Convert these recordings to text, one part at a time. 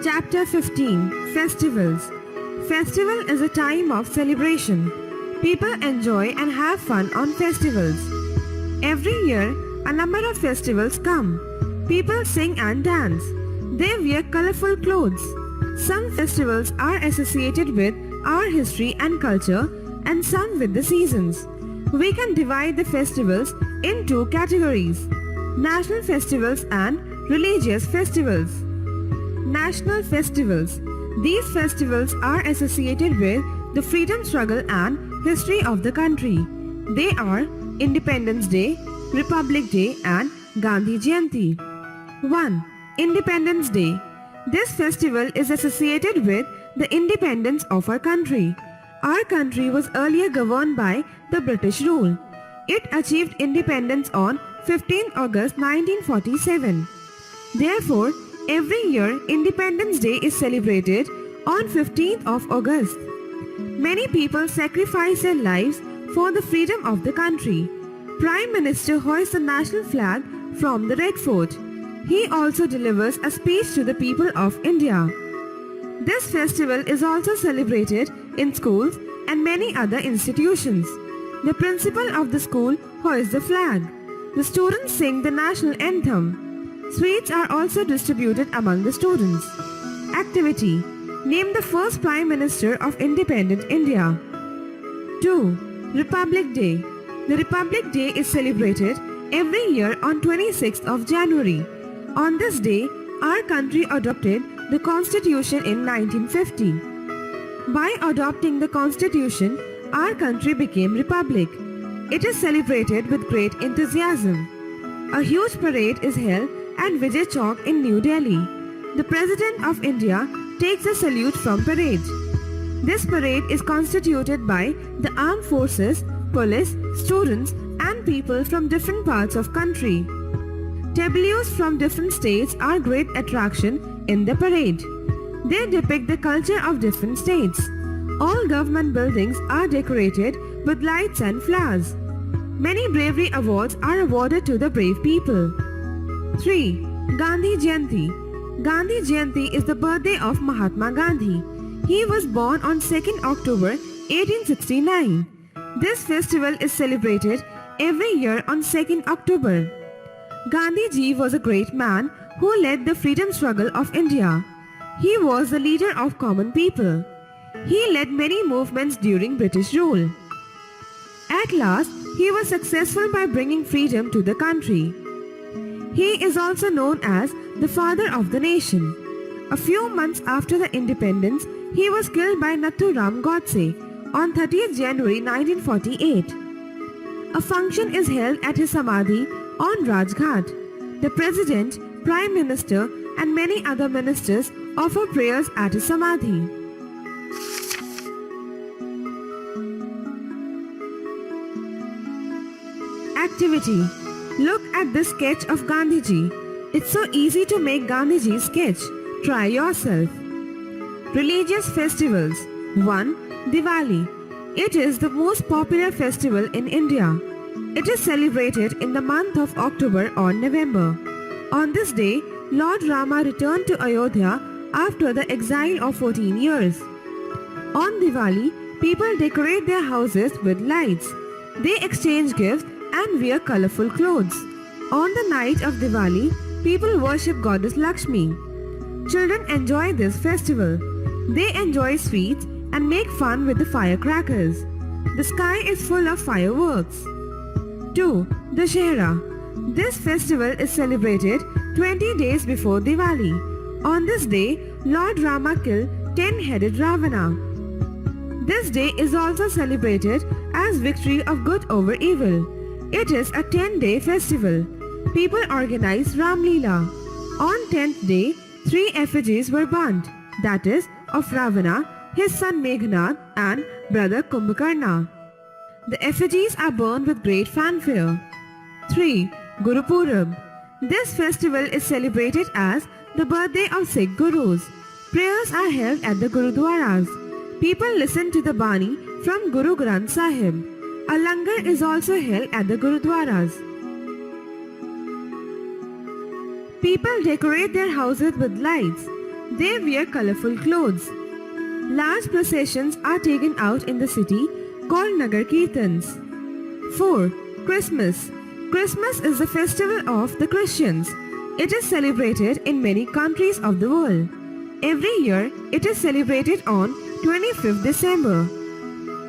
Chapter 15 Festivals. Festival is a time of celebration. People enjoy and have fun on festivals. Every year, a number of festivals come. People sing and dance. They wear colorful clothes. Some festivals are associated with our history and culture and some with the seasons. We can divide the festivals in two categories: national festivals and religious festivals. National festivals. These festivals are associated with the freedom struggle and history of the country. They are Independence Day, Republic Day and Gandhi Jayanti. 1. Independence Day. This festival is associated with the independence of our country. Our country was earlier governed by the British rule. It achieved independence on 15 August 1947. Therefore, every year Independence Day is celebrated on 15th of August. Many people sacrifice their lives for the freedom of the country. Prime Minister hoists the national flag from the Red Fort. He also delivers a speech to the people of India. This festival is also celebrated in schools and many other institutions. The principal of the school hoists the flag. The students sing the national anthem. Sweets are also distributed among the students. Activity. Name the first Prime Minister of independent India. 2. Republic Day. The Republic Day is celebrated every year on 26th of January. On this day, our country adopted the Constitution in 1950. By adopting the Constitution, our country became Republic. It is celebrated with great enthusiasm. A huge parade is held at Vijay Chowk in New Delhi. The President of India takes a salute from parade. This parade is constituted by the armed forces, police, students and people from different parts of country. Tableaus from different states are great attraction in the parade. They depict the culture of different states. All government buildings are decorated with lights and flowers. Many bravery awards are awarded to the brave people. 3. Gandhi Jayanti. Gandhi Jayanti is the birthday of Mahatma Gandhi. He was born on 2nd October 1869. This festival is celebrated every year on 2nd October. Gandhi ji was a great man who led the freedom struggle of India. He was the leader of common people. He led many movements during British rule. At last, he was successful by bringing freedom to the country. He is also known as the father of the nation. A few months after the independence, he was killed by Nathuram Godse on 30th January 1948. A function is held at his samadhi on Rajghat. The President, Prime Minister and many other ministers offer prayers at his samadhi. Activity. Look at this sketch of Gandhiji. It's so easy to make Gandhiji's sketch. Try yourself. Religious festivals. 1. Diwali. It is the most popular festival in India. It is celebrated in the month of October or November. On this day, Lord Rama returned to Ayodhya after the exile of 14 years. On Diwali, people decorate their houses with lights. They exchange gifts and wear colorful clothes. On the night of Diwali, people worship Goddess Lakshmi. Children enjoy this festival. They enjoy sweets and make fun with the firecrackers. The sky is full of fireworks. 2. Dussehra. This festival is celebrated 20 days before Diwali. On this day, Lord Rama killed 10-headed Ravana. This day is also celebrated as victory of good over evil. It is a 10-day festival. People organize Ram Leela. On 10th day, 3 effigies were burnt, that is, of Ravana, his son Meghnad and brother Kumbhakarna. The effigies are burned with great fanfare. 3. Guru Purab. This festival is celebrated as the birthday of Sikh Gurus. Prayers are held at the Gurudwaras. People listen to the Bani from Guru Granth Sahib. A langar is also held at the Gurudwaras. People decorate their houses with lights. They wear colorful clothes. Large processions are taken out in the city called Nagar Kirtans. 4. Christmas. Christmas is the festival of the Christians. It is celebrated in many countries of the world. Every year, it is celebrated on 25th December.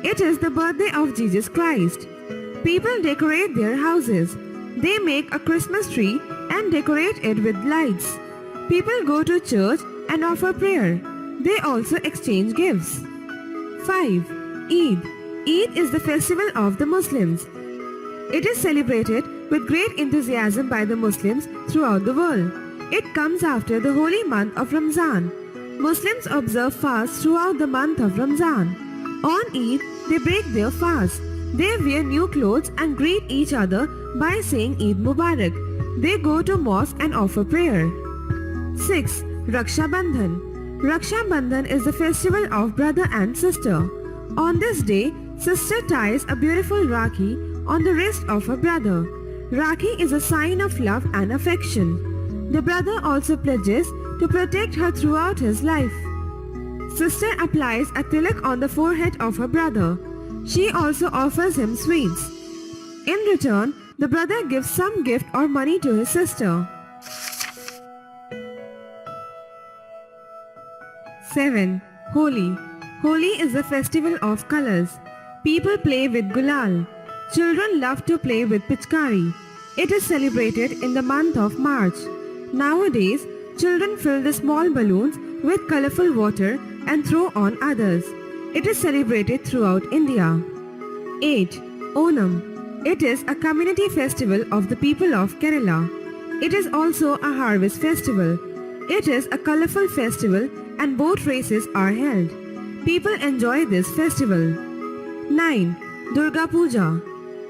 It is the birthday of Jesus Christ. People decorate their houses. They make a Christmas tree and decorate it with lights. People go to church and offer prayer. They also exchange gifts. 5. Eid. Eid is the festival of the Muslims. It is celebrated with great enthusiasm by the Muslims throughout the world. It comes after the holy month of Ramzan. Muslims observe fast throughout the month of Ramzan. On Eid, they break their fast. They wear new clothes and greet each other by saying Eid Mubarak. They go to mosque and offer prayer. 6. Raksha Bandhan. Raksha Bandhan is the festival of brother and sister. On this day, sister ties a beautiful Rakhi on the wrist of her brother. Rakhi is a sign of love and affection. The brother also pledges to protect her throughout his life. Sister applies a tilak on the forehead of her brother. She also offers him sweets. In return, the brother gives some gift or money to his sister. 7. Holi. Holi is the festival of colors. People play with gulal. Children love to play with pichkari. It is celebrated in the month of March. Nowadays, children fill the small balloons with colorful water and throw on others. It is celebrated throughout India. 8. Onam. It is a community festival of the people of Kerala. It is also a harvest festival. It is a colorful festival and boat races are held. People enjoy this festival. 9. Durga Puja.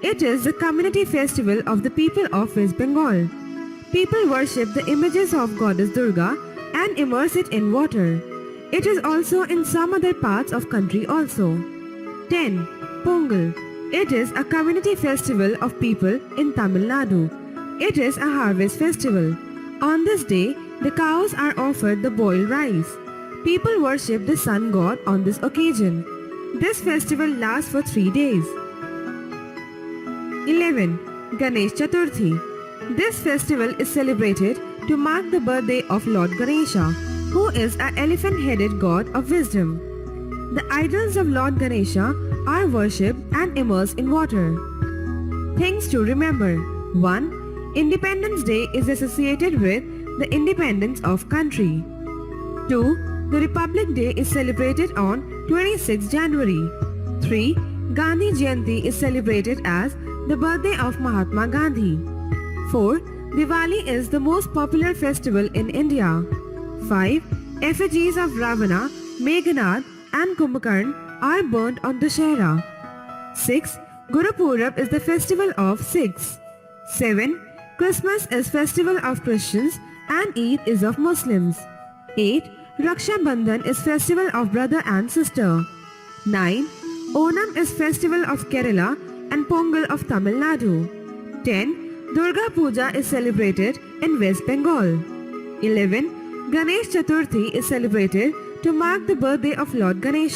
It is the community festival of the people of West Bengal. People worship the images of Goddess Durga and immerse it in water. It is also in some other parts of country also. 10. Pongal. It is a community festival of people in Tamil Nadu. It is a harvest festival. On this day, the cows are offered the boiled rice. People worship the sun god on this occasion. This festival lasts for 3 days. 11. Ganesh Chaturthi. This festival is celebrated to mark the birthday of Lord Ganesha, who is an elephant-headed god of wisdom. The idols of Lord Ganesha are worshipped and immersed in water. Things to remember. 1. Independence Day is associated with the independence of country. 2. The Republic Day is celebrated on 26 January. 3. Gandhi Jayanti is celebrated as the birthday of Mahatma Gandhi. 4. Diwali is the most popular festival in India. 5. Effigies of Ravana, Meghnad and Kumbhakarn are burnt on Dussehra. 6. Guru Purab is the festival of Sikhs. 7. Christmas is festival of Christians and Eid is of Muslims. 8. Raksha Bandhan is festival of brother and sister. 9. Onam is festival of Kerala and Pongal of Tamil Nadu. 10. Durga Puja is celebrated in West Bengal. 11. Ganesh Chaturthi is celebrated to mark the birthday of Lord Ganesha.